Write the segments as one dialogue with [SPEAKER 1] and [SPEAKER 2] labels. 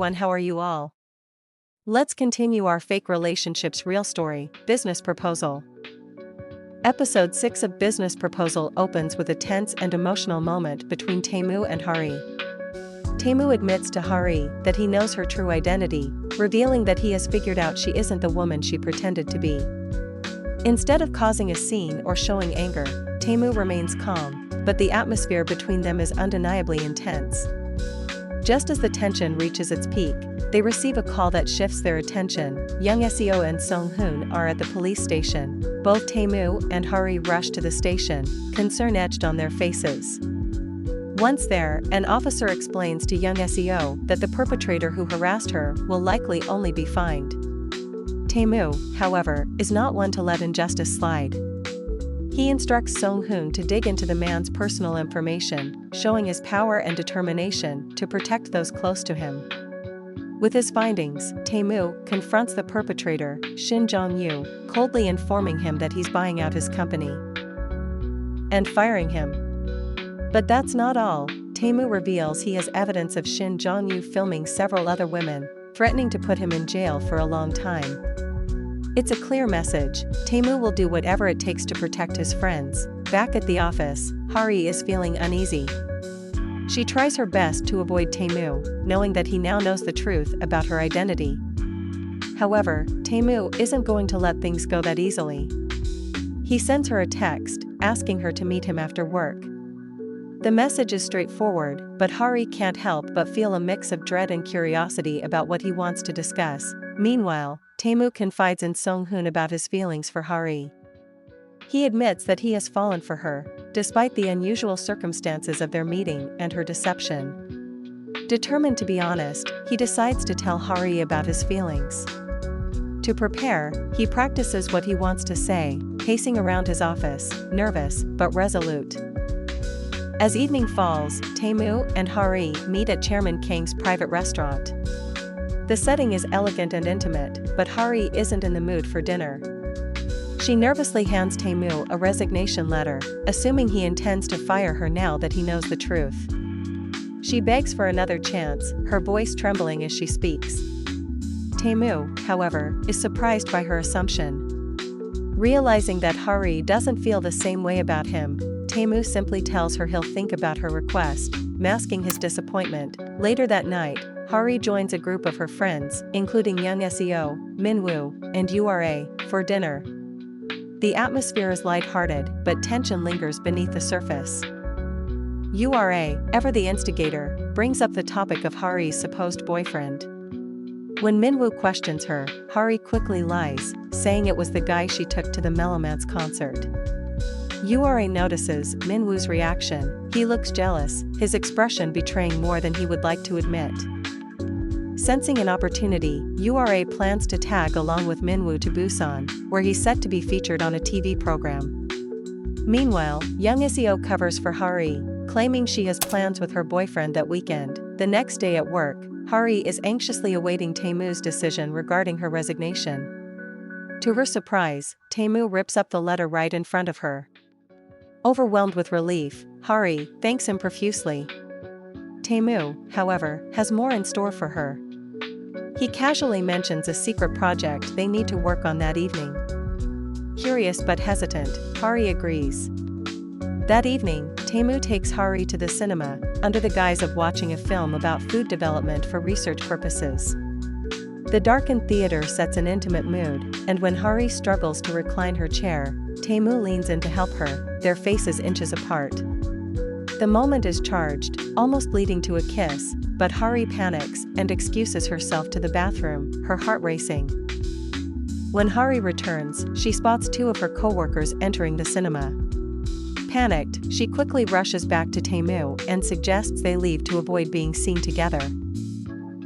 [SPEAKER 1] everyone, how are you all? Let's continue our fake relationships real story, Business Proposal. Episode 6 of Business Proposal opens with a tense and emotional moment between Tae-moo and Hari. Tae-moo admits to Hari that he knows her true identity, revealing that he has figured out she isn't the woman she pretended to be. Instead of causing a scene or showing anger, Tae-moo remains calm, but the atmosphere between them is undeniably intense. Just as the tension reaches its peak, they receive a call that shifts their attention. Young-seo and Sun-hoon are at the police station. Both Tae-moo and Hari rush to the station, concern etched on their faces. Once there, an officer explains to Young-seo that the perpetrator who harassed her will likely only be fined. Tae-moo, however, is not one to let injustice slide. He instructs Sun-hoon to dig into the man's personal information, showing his power and determination to protect those close to him. With his findings, Tae-moo confronts the perpetrator, Shin Jong-yu, coldly informing him that he's buying out his company and firing him. But that's not all. Tae-moo reveals he has evidence of Shin Jong-yu filming several other women, threatening to put him in jail for a long time. It's a clear message. Tae-moo will do whatever it takes to protect his friends. Back at the office, Hari is feeling uneasy. She tries her best to avoid Tae-moo, knowing that he now knows the truth about her identity. However, Tae-moo isn't going to let things go that easily. He sends her a text, asking her to meet him after work. The message is straightforward, but Hari can't help but feel a mix of dread and curiosity about what he wants to discuss. Meanwhile, Tae-moo confides in Sun-hoon about his feelings for Hari. He admits that he has fallen for her, despite the unusual circumstances of their meeting and her deception. Determined to be honest, he decides to tell Hari about his feelings. To prepare, he practices what he wants to say, pacing around his office, nervous but resolute. As evening falls, Tae-moo and Hari meet at Chairman Kang's private restaurant. The setting is elegant and intimate, but Hari isn't in the mood for dinner. She nervously hands Tae-moo a resignation letter, assuming he intends to fire her now that he knows the truth. She begs for another chance, her voice trembling as she speaks. Tae-moo, however, is surprised by her assumption. Realizing that Hari doesn't feel the same way about him, Tae-moo simply tells her he'll think about her request, masking his disappointment. Later that night, Hari joins a group of her friends, including Young-seo, Min-woo, and Ura, for dinner. The atmosphere is lighthearted, but tension lingers beneath the surface. Ura, ever the instigator, brings up the topic of Hari's supposed boyfriend. When Min-woo questions her, Hari quickly lies, saying it was the guy she took to the Mellowmance concert. Ura notices Min-woo's reaction. He looks jealous, his expression betraying more than he would like to admit. Sensing an opportunity, Ura plans to tag along with Min-woo to Busan, where he's set to be featured on a TV program. Meanwhile, Young-seo covers for Hari, claiming she has plans with her boyfriend that weekend. The next day at work, Hari is anxiously awaiting Tae-moo's decision regarding her resignation. To her surprise, Tae-moo rips up the letter right in front of her. Overwhelmed with relief, Hari thanks him profusely. Tae-moo, however, has more in store for her. He casually mentions a secret project they need to work on that evening. Curious but hesitant, Hari agrees. That evening, Tae-moo takes Hari to the cinema, under the guise of watching a film about food development for research purposes. The darkened theater sets an intimate mood, and when Hari struggles to recline her chair, Tae-moo leans in to help her, their faces inches apart. The moment is charged, almost leading to a kiss, but Hari panics and excuses herself to the bathroom, her heart racing. When Hari returns, she spots two of her co-workers entering the cinema. Panicked, she quickly rushes back to Tae-moo and suggests they leave to avoid being seen together.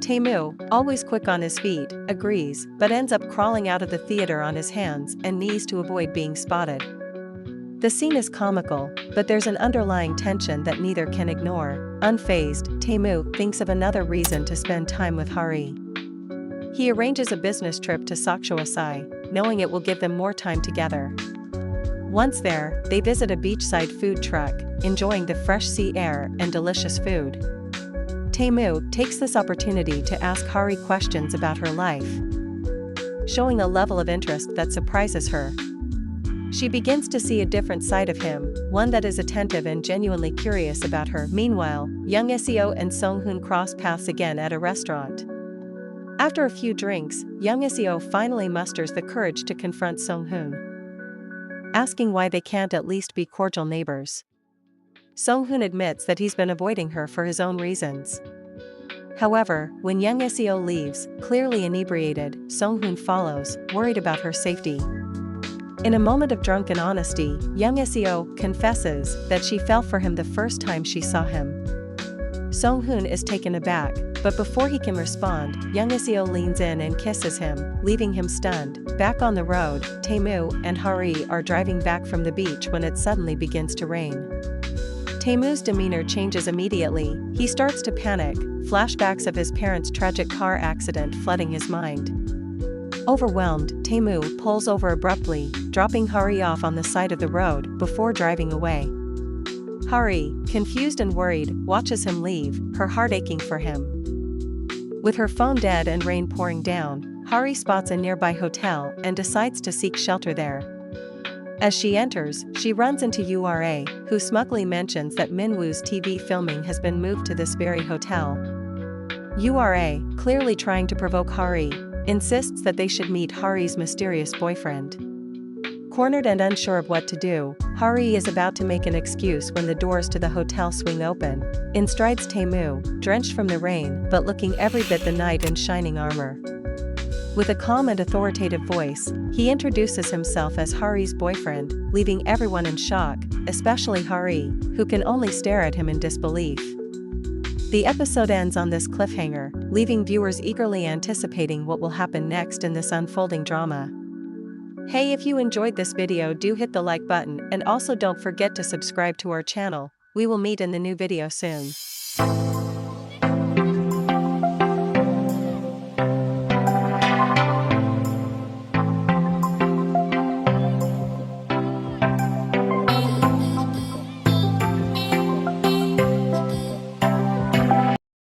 [SPEAKER 1] Tae-moo, always quick on his feet, agrees, but ends up crawling out of the theater on his hands and knees to avoid being spotted. The scene is comical, but there's an underlying tension that neither can ignore. Unfazed, Tae-moo thinks of another reason to spend time with Hari. He arranges a business trip to Seokcho-asai, knowing it will give them more time together. Once there, they visit a beachside food truck, enjoying the fresh sea air and delicious food. Tae-moo takes this opportunity to ask Hari questions about her life, showing a level of interest that surprises her. She begins to see a different side of him, one that is attentive and genuinely curious about her. Meanwhile, Young-seo and Sun-hoon cross paths again at a restaurant. After a few drinks, Young-seo finally musters the courage to confront Sun-hoon, asking why they can't at least be cordial neighbors. Sun-hoon admits that he's been avoiding her for his own reasons. However, when Young-seo leaves, clearly inebriated, Sun-hoon follows, worried about her safety. In a moment of drunken honesty, Young-seo confesses that she fell for him the first time she saw him. Sun-hoon is taken aback, but before he can respond, Young-seo leans in and kisses him, leaving him stunned. Back on the road, Tae-moo and Hari are driving back from the beach when it suddenly begins to rain. Tae-moo's demeanor changes immediately. He starts to panic, flashbacks of his parents' tragic car accident flooding his mind. Overwhelmed, Tae-moo pulls over abruptly, dropping Hari off on the side of the road before driving away. Hari, confused and worried, watches him leave, her heart aching for him. With her phone dead and rain pouring down, Hari spots a nearby hotel and decides to seek shelter there. As she enters, she runs into Ura, who smugly mentions that Minwoo's TV filming has been moved to this very hotel. Ura, clearly trying to provoke Hari, insists that they should meet Hari's mysterious boyfriend. Cornered and unsure of what to do, Hari is about to make an excuse when the doors to the hotel swing open. In strides Tae-moo, drenched from the rain but looking every bit the knight in shining armor. With a calm and authoritative voice, he introduces himself as Hari's boyfriend, leaving everyone in shock, especially Hari, who can only stare at him in disbelief. The episode ends on this cliffhanger, leaving viewers eagerly anticipating what will happen next in this unfolding drama. Hey, if you enjoyed this video, do hit the like button and also don't forget to subscribe to our channel. We will meet in the new video soon.